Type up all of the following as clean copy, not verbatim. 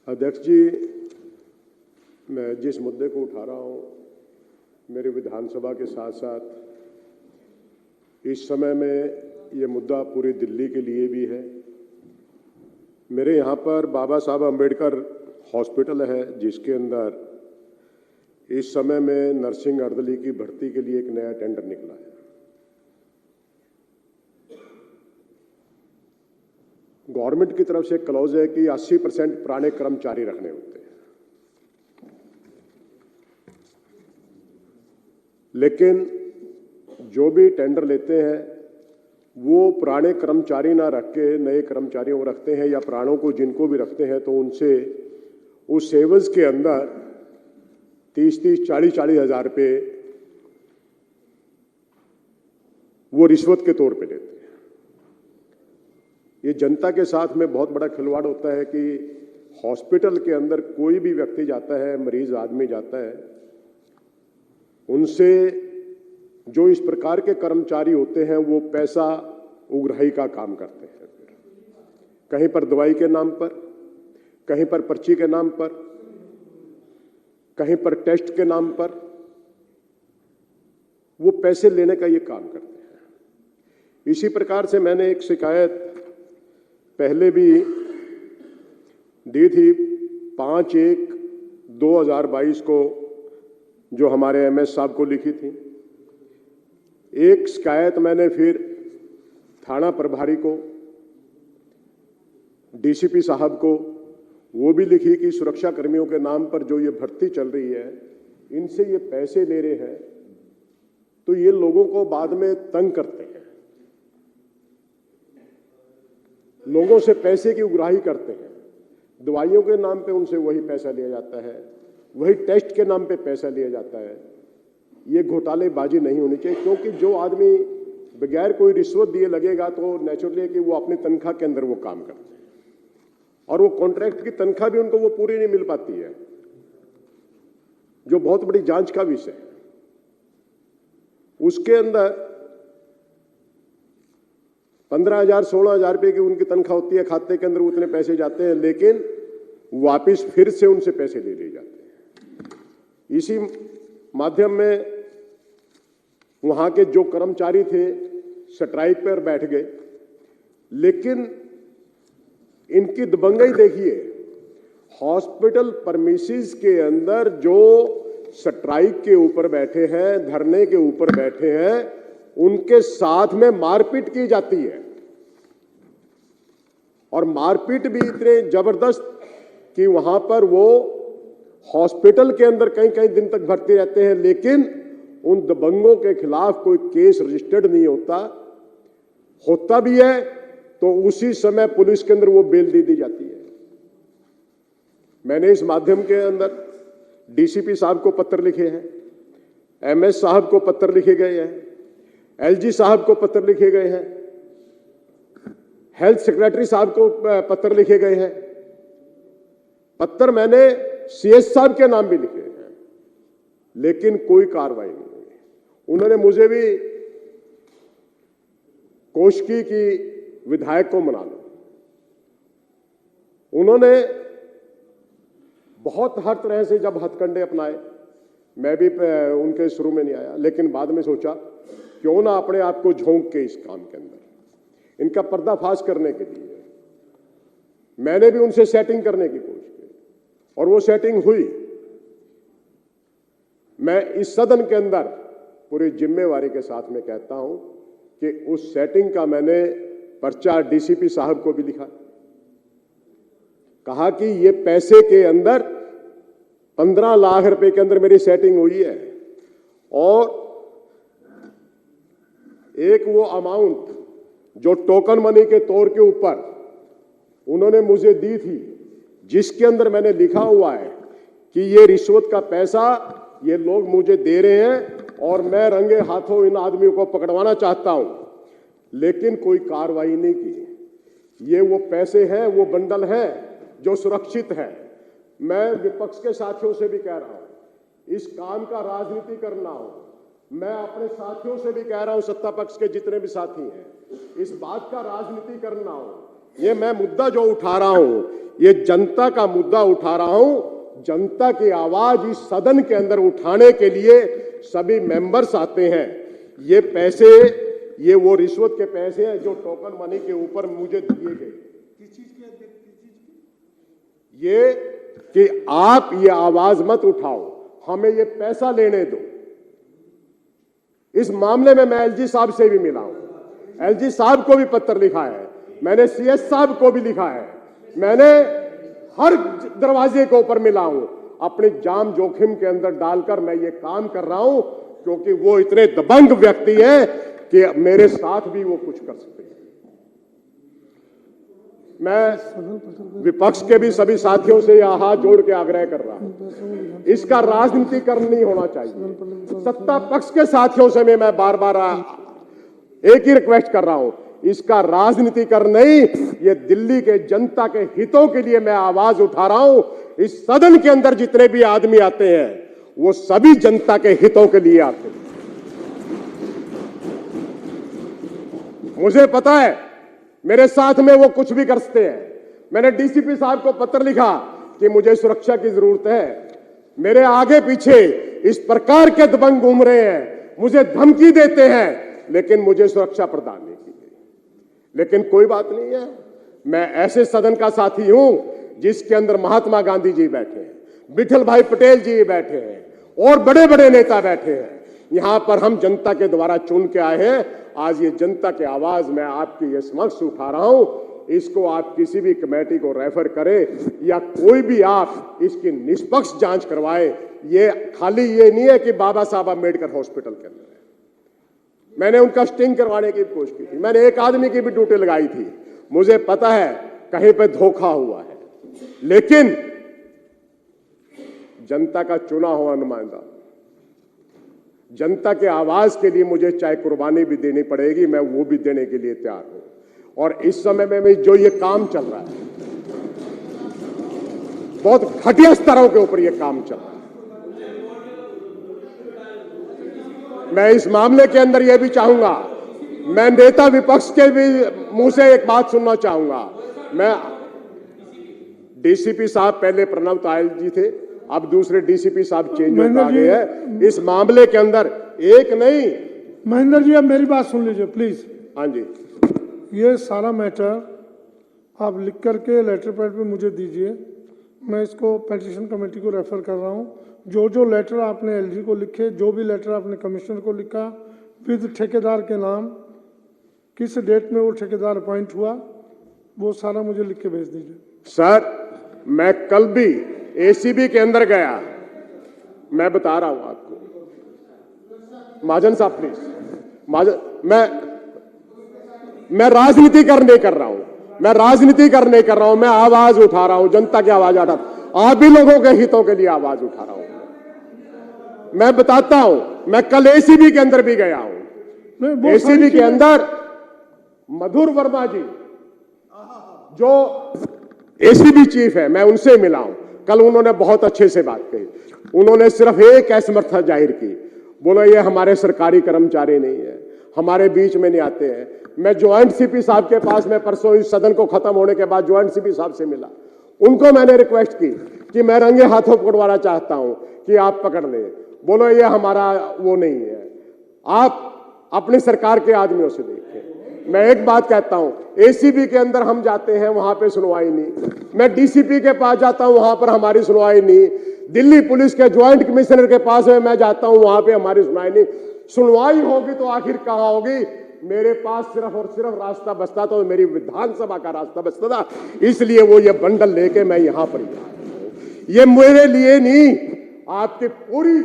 अध्यक्ष जी, मैं जिस मुद्दे को उठा रहा हूं, मेरे विधानसभा के साथ साथ इस समय में ये मुद्दा पूरी दिल्ली के लिए भी है। मेरे यहाँ पर बाबा साहब अम्बेडकर हॉस्पिटल है, जिसके अंदर इस समय में नर्सिंग अर्दली की भर्ती के लिए एक नया टेंडर निकला है। गवर्नमेंट की तरफ से क्लॉज है कि 80% पुराने कर्मचारी रखने होते हैं, लेकिन जो भी टेंडर लेते हैं वो पुराने कर्मचारी ना रख के नए कर्मचारियों को रखते हैं, या पुरानों को जिनको भी रखते हैं तो उनसे उस एवज के अंदर 30-30, 40-40 हज़ार रुपये वो रिश्वत के तौर पे लेते हैं। ये जनता के साथ में बहुत बड़ा खिलवाड़ होता है कि हॉस्पिटल के अंदर कोई भी व्यक्ति जाता है, मरीज आदमी जाता है, उनसे जो इस प्रकार के कर्मचारी होते हैं वो पैसा उगराही का काम करते हैं। कहीं पर दवाई के नाम पर, कहीं पर पर्ची के नाम पर, कहीं पर टेस्ट के नाम पर वो पैसे लेने का ये काम करते हैं। इसी प्रकार से मैंने एक शिकायत पहले भी दी थी 5/1/2022 को, जो हमारे एमएस साहब को लिखी थी। एक शिकायत मैंने फिर थाना प्रभारी को, डीसीपी साहब को वो भी लिखी कि सुरक्षा कर्मियों के नाम पर जो ये भर्ती चल रही है, इनसे ये पैसे ले रहे हैं तो ये लोगों को बाद में तंग करते हैं, लोगों से पैसे की उगराही करते हैं। दवाइयों के नाम पे उनसे वही पैसा लिया जाता है, वही टेस्ट के नाम पे पैसा लिया जाता है। ये घोटालेबाजी नहीं होनी चाहिए, क्योंकि जो आदमी बगैर कोई रिश्वत दिए लगेगा तो नेचुरली है कि वो अपनी तनख्वाह के अंदर वो काम करते हैं, और वो कॉन्ट्रैक्ट की तनख्वाह भी उनको वो पूरी नहीं मिल पाती है, जो बहुत बड़ी जांच का विषय है। उसके अंदर 15,000 16,000 रुपये की उनकी तनख्वाह होती है, खाते के अंदर उतने पैसे जाते हैं, लेकिन वापिस फिर से उनसे पैसे ले लिए जाते हैं। इसी माध्यम में वहां के जो कर्मचारी थे स्ट्राइक पर बैठ गए, लेकिन इनकी दबंगई देखिए, हॉस्पिटल परमिसेस के अंदर जो स्ट्राइक के ऊपर बैठे हैं, धरने के ऊपर बैठे हैं, उनके साथ में मारपीट की जाती है, और मारपीट भी इतने जबरदस्त कि वहां पर वो हॉस्पिटल के अंदर कई कई दिन तक भर्ती रहते हैं, लेकिन उन दबंगों के खिलाफ कोई केस रजिस्टर्ड नहीं होता भी है तो उसी समय पुलिस के अंदर वो बेल दे दी जाती है। मैंने इस माध्यम के अंदर डीसीपी साहब को पत्र लिखे हैं, एमएस साहब को पत्र लिखे गए हैं, एलजी साहब को पत्र लिखे गए हैं, हेल्थ सेक्रेटरी साहब को पत्र लिखे गए हैं। पत्र मैंने सीएस साहब के नाम भी लिखे हैं, लेकिन कोई कार्रवाई नहीं हुई। उन्होंने मुझे भी कोशिश की कि विधायक को मना लो। उन्होंने बहुत हर तरह से जब हथकंडे अपनाए, मैं भी उनके शुरू में नहीं आया, लेकिन बाद में सोचा क्यों ना अपने आप को झोंक के इस काम के अंदर इनका पर्दाफाश करने के लिए मैंने भी उनसे सेटिंग करने की कोशिश की, और वो सेटिंग हुई। मैं इस सदन के अंदर पूरी जिम्मेवारी के साथ में कहता हूं कि उस सेटिंग का मैंने पर्चा डीसीपी साहब को भी लिखा, कहा कि ये पैसे के अंदर 15 लाख रुपए के अंदर मेरी सेटिंग हुई है, और एक वो अमाउंट जो टोकन मनी के तौर के ऊपर उन्होंने मुझे दी थी, जिसके अंदर मैंने लिखा हुआ है कि ये रिश्वत का पैसा ये लोग मुझे दे रहे हैं और मैं रंगे हाथों इन आदमियों को पकड़वाना चाहता हूं, लेकिन कोई कार्रवाई नहीं की। ये वो पैसे हैं, वो बंडल है जो सुरक्षित है। मैं विपक्ष के साथियों से भी कह रहा हूं, इस काम का राजनीति करना हो, मैं अपने साथियों से भी कह रहा हूं, सत्ता पक्ष के जितने भी साथी हैं, इस बात का राजनीति करना हो ये मैं मुद्दा जो उठा रहा हूं, ये जनता का मुद्दा उठा रहा हूं। जनता की आवाज इस सदन के अंदर उठाने के लिए सभी मेंबर्स आते हैं। ये पैसे, ये वो रिश्वत के पैसे हैं जो टोकन मनी के ऊपर मुझे दिए गए। ये कि आप ये आवाज मत उठाओ, हमें ये पैसा लेने दो। इस मामले में मैं एलजी साहब से भी मिला हूं, एलजी साहब को भी पत्र लिखा है, मैंने सीएस साहब को भी लिखा है, मैंने हर दरवाजे के ऊपर मिला हूं। अपनी जान जोखिम के अंदर डालकर मैं ये काम कर रहा हूं, क्योंकि वो इतने दबंग व्यक्ति हैं कि मेरे साथ भी वो कुछ कर सकते हैं। मैं विपक्ष के भी सभी साथियों से यह हाथ जोड़ के आग्रह कर रहा हूं, इसका राजनीतिकरण नहीं होना चाहिए। सत्ता पक्ष के साथियों से मैं बार बार एक ही रिक्वेस्ट कर रहा हूं, इसका राजनीतिकरण नहीं, ये दिल्ली के जनता के हितों के लिए मैं आवाज उठा रहा हूं। इस सदन के अंदर जितने भी आदमी आते हैं वो सभी जनता के हितों के लिए आते हैं। मुझे पता है मेरे साथ में वो कुछ भी कर सकते हैं। मैंने डीसीपी साहब को पत्र लिखा कि मुझे सुरक्षा की जरूरत है। मेरे आगे पीछे इस प्रकार के दबंग घूम रहे हैं, मुझे धमकी देते हैं, लेकिन मुझे सुरक्षा प्रदान नहीं की गई। लेकिन कोई बात नहीं है, मैं ऐसे सदन का साथी हूं जिसके अंदर महात्मा गांधी जी बैठे हैं, विठल भाई पटेल जी बैठे हैं और बड़े बड़े नेता बैठे हैं। यहां पर हम जनता के द्वारा चुन के आए हैं। आज ये जनता की आवाज मैं आपके ये समक्ष उठा रहा हूं। इसको आप किसी भी कमेटी को रेफर करें या कोई भी आप इसकी निष्पक्ष जांच करवाएं। ये खाली ये नहीं है कि बाबा साहब अम्बेडकर हॉस्पिटल के अंदर है। मैंने उनका स्टिंग करवाने की कोशिश की थी, मैंने एक आदमी की भी ड्यूटी लगाई थी। मुझे पता है कहीं पे धोखा हुआ है, लेकिन जनता का चुना हुआ नुमाइंदा, जनता के आवाज के लिए मुझे चाहे कुर्बानी भी देनी पड़ेगी, मैं वो भी देने के लिए तैयार हूं। और इस समय में जो ये काम चल रहा है, बहुत घटिया स्तरों के ऊपर ये काम चल रहा है। मैं इस मामले के अंदर यह भी चाहूंगा, मैं नेता विपक्ष के भी मुंह से एक बात सुनना चाहूंगा। मैं डीसीपी साहब पहले प्रणव तायल जी थे, अब दूसरे डीसीपी साहब चेंज होकर आ गए हैं। इस मामले के अंदर एक नहीं, महेंद्र जी, अब मेरी बात सुन लीजिए प्लीज। हाँ जी, ये सारा मैटर आप लिख करके लेटर पैड पे मुझे दीजिए, मैं इसको पेटिशन कमेटी को रेफर कर रहा हूँ। जो जो लेटर आपने एलजी को लिखे, जो भी लेटर आपने कमिश्नर को लिखा, विद ठेकेदार के नाम, किस डेट में वो ठेकेदार अपॉइंट हुआ, वो सारा मुझे लिख के भेज दीजिए। सर मैं कल भी एसीबी के अंदर गया, मैं बता रहा हूं आपको। महाजन साहब प्लीज, महाजन, मैं राजनीतिकरण नहीं कर रहा हूं, मैं राजनीतिकरण नहीं कर रहा हूं, मैं आवाज उठा रहा हूं, जनता की आवाज उठा, आप भी लोगों के हितों के लिए आवाज उठा रहा हूं। मैं बताता हूं, मैं कल एसीबी के अंदर भी गया हूं। एसीबी के अंदर मधुर वर्मा जी जो एसीबी चीफ है, मैं उनसे मिला हूं। कल उन्होंने बहुत अच्छे से बात कही। उन्होंने सिर्फ एक असमर्थता जाहिर की, बोला ये हमारे सरकारी कर्मचारी नहीं है, हमारे बीच में नहीं आते हैं। मैं ज्वाइंट सीपी साहब के पास में परसों इस सदन को खत्म होने के बाद ज्वाइंट सीपी साहब से मिला, उनको मैंने रिक्वेस्ट की कि मैं रंगे हाथों पकड़वाना चाहता हूं कि आप पकड़ लें। बोलो ये हमारा वो नहीं है, आप अपनी सरकार के आदमियों से देखें। मैं एक बात कहता हूं, एसीबी के अंदर हम जाते हैं, वहां पे सुनवाई नहीं। मैं डीसीपी के पास जाता हूं, वहां पर हमारी सुनवाई नहीं। दिल्ली पुलिस के ज्वाइंट कमिश्नर के पास में मैं जाता हूं, वहां पे हमारी सुनवाई नहीं। सुनवाई होगी तो आखिर कहां होगी? मेरे पास सिर्फ और सिर्फ रास्ता बचता तो मेरी विधानसभा का रास्ता बचता था, इसलिए वो ये बंडल लेके मैं यहां पर ये मेरे लिए नहीं, आपकी पूरी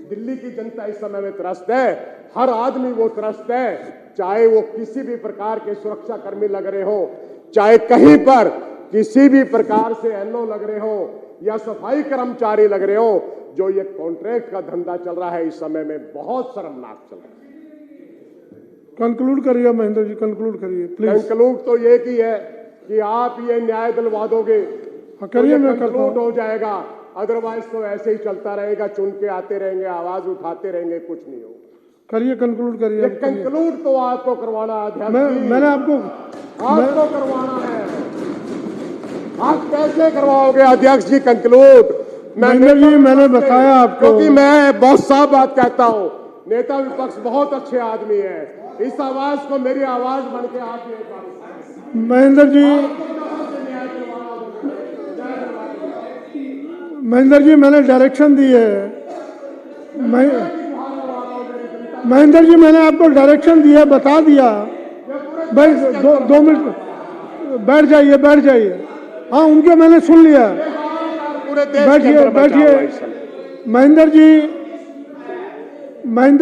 दिल्ली की जनता इस समय में त्रस्त है। हर आदमी वो त्रस्त है, चाहे वो किसी भी प्रकार के सुरक्षा कर्मी लग रहे हो, चाहे कहीं पर किसी भी प्रकार से एनओ लग रहे हो या सफाई कर्मचारी लग रहे हो। जो ये कॉन्ट्रैक्ट का धंधा चल रहा है इस समय में बहुत शर्मनाक चल रहा है। कंक्लूड करिए महेंद्र जी, कंक्लूड करिए प्लीज। कंक्लूड तो ये की है कि आप ये न्याय दिलवा दोगे, करिए, मैं कंक्लूड हो जाएगा। अदरवाइज तो ऐसे ही चलता रहेगा, चुन के आते रहेंगे, आवाज उठाते रहेंगे, कुछ नहीं होगा। करिए, कंक्लूड करिए। कंक्लूड तो आपको करवाना है, मैंने आपको करवाना है। आप कैसे करवाओगे अध्यक्ष जी कंक्लूड? महेंद्र जी, मैंने बताया आपको। क्योंकि मैं बहुत साफ बात कहता हूं, नेता विपक्ष बहुत अच्छे आदमी है, इस आवाज को मेरी आवाज बन के आप महेंद्र जी, महेंद्र जी मैंने डायरेक्शन दी है। महेंद्र जी मैंने आपको डायरेक्शन दिया, बता दिया। भाई 2 मिनट बैठ जाइए, बैठ जाइए। हाँ, उनके मैंने सुन लिया। पूरे देश बैठिए, बैठिए। महेंद्र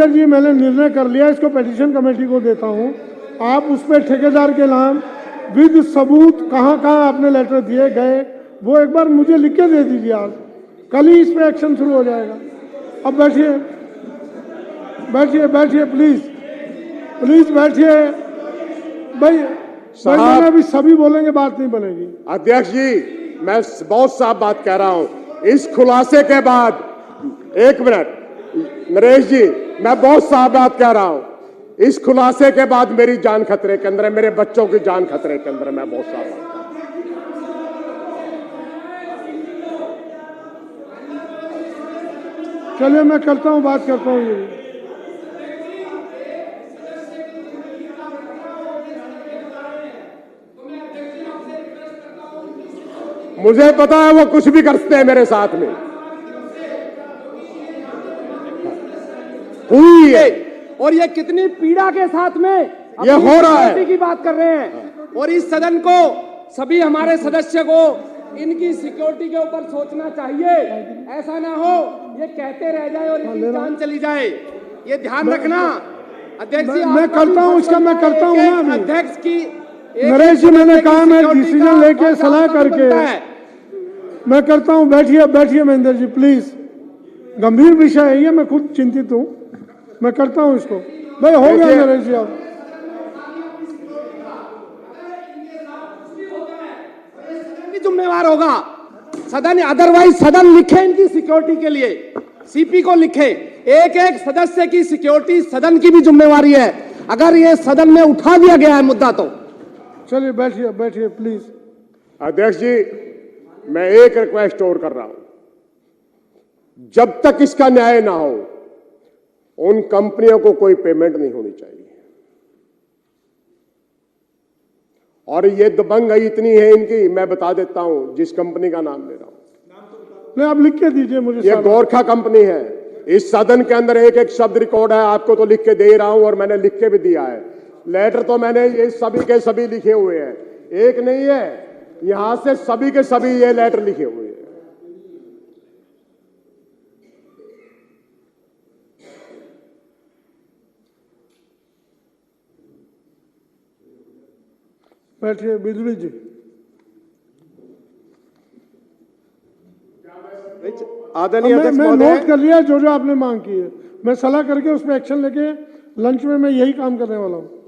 जी मैंने निर्णय कर लिया, इसको पेटिशन कमेटी को देता हूँ। आप उस पर ठेकेदार के नाम विद सबूत कहाँ कहाँ आपने लेटर दिए गए वो एक बार मुझे लिख के दे दीजिए। आज कल ही इस पर एक्शन शुरू हो जाएगा। अब बैठिए, बैठिए, बैठिए, प्लीज प्लीज बैठिए। भाई मैंने अभी सभी बोलेंगे, बात नहीं बनेगी। अध्यक्ष जी, मैं बहुत साफ बात कह रहा हूं, इस खुलासे के बाद, एक मिनट नरेश जी, मैं बहुत साफ बात कह रहा हूं, इस खुलासे के बाद मेरी जान खतरे के अंदर है, मेरे बच्चों की जान खतरे के अंदर है। मैं बहुत साफ बात, चलिए मैं करता हूं, बात करता हूं। ये मुझे पता है वो कुछ भी करते हैं मेरे साथ में, हुई है। और ये कितनी पीड़ा के साथ में ये हो रहा है की बात कर रहे हैं। और इस सदन को, सभी हमारे सदस्य को इनकी सिक्योरिटी के ऊपर सोचना चाहिए। ऐसा ना हो ये कहते रह जाए और इनकी जान चली जाए, ये ध्यान रखना। अध्यक्ष जी, मैं करता हूं, इसका मैं करता हूं ना अभी। अध्यक्ष की नरेश जी, मैंने कहा मैं डिसीजन लेके सलाह करके मैं करता हूं। बैठिए, बैठिए महेंद्र जी, प्लीज। गंभीर विषय है ये, मैं खुद चिंतित हूं। मैं करता हूं इसको। भाई हो गया नरेश जी। अब जिम्मेवार होगा सदन, अदरवाइज सदन लिखे इनकी सिक्योरिटी के लिए, सीपी को लिखे। एक एक सदस्य की सिक्योरिटी सदन की भी जिम्मेवारी है। अगर ये सदन में उठा दिया गया है मुद्दा तो चलिए बैठिए, बैठिए प्लीज। अध्यक्ष जी, मैं एक रिक्वेस्ट और कर रहा हूं, जब तक इसका न्याय ना हो उन कंपनियों को कोई पेमेंट नहीं होनी चाहिए। और ये दबंगई इतनी है इनकी, मैं बता देता हूं, जिस कंपनी का नाम ले रहा हूं, नहीं आप लिख के दीजिए मुझे। ये गोरखा कंपनी है। इस सदन के अंदर एक एक शब्द रिकॉर्ड है, आपको तो लिख के दे रहा हूं और मैंने लिख के भी दिया है। लेटर तो मैंने ये सभी के सभी लिखे हुए हैं, एक नहीं है, यहां से सभी के सभी ये लेटर लिखे हुए हैं। बैठिए बिजली जी। आदरणीय मैं अध्यक्ष नोट महोदय, कर लिया जो जो आपने मांग की है। मैं सलाह करके उस पर एक्शन लेके लंच में मैं यही काम करने वाला हूँ।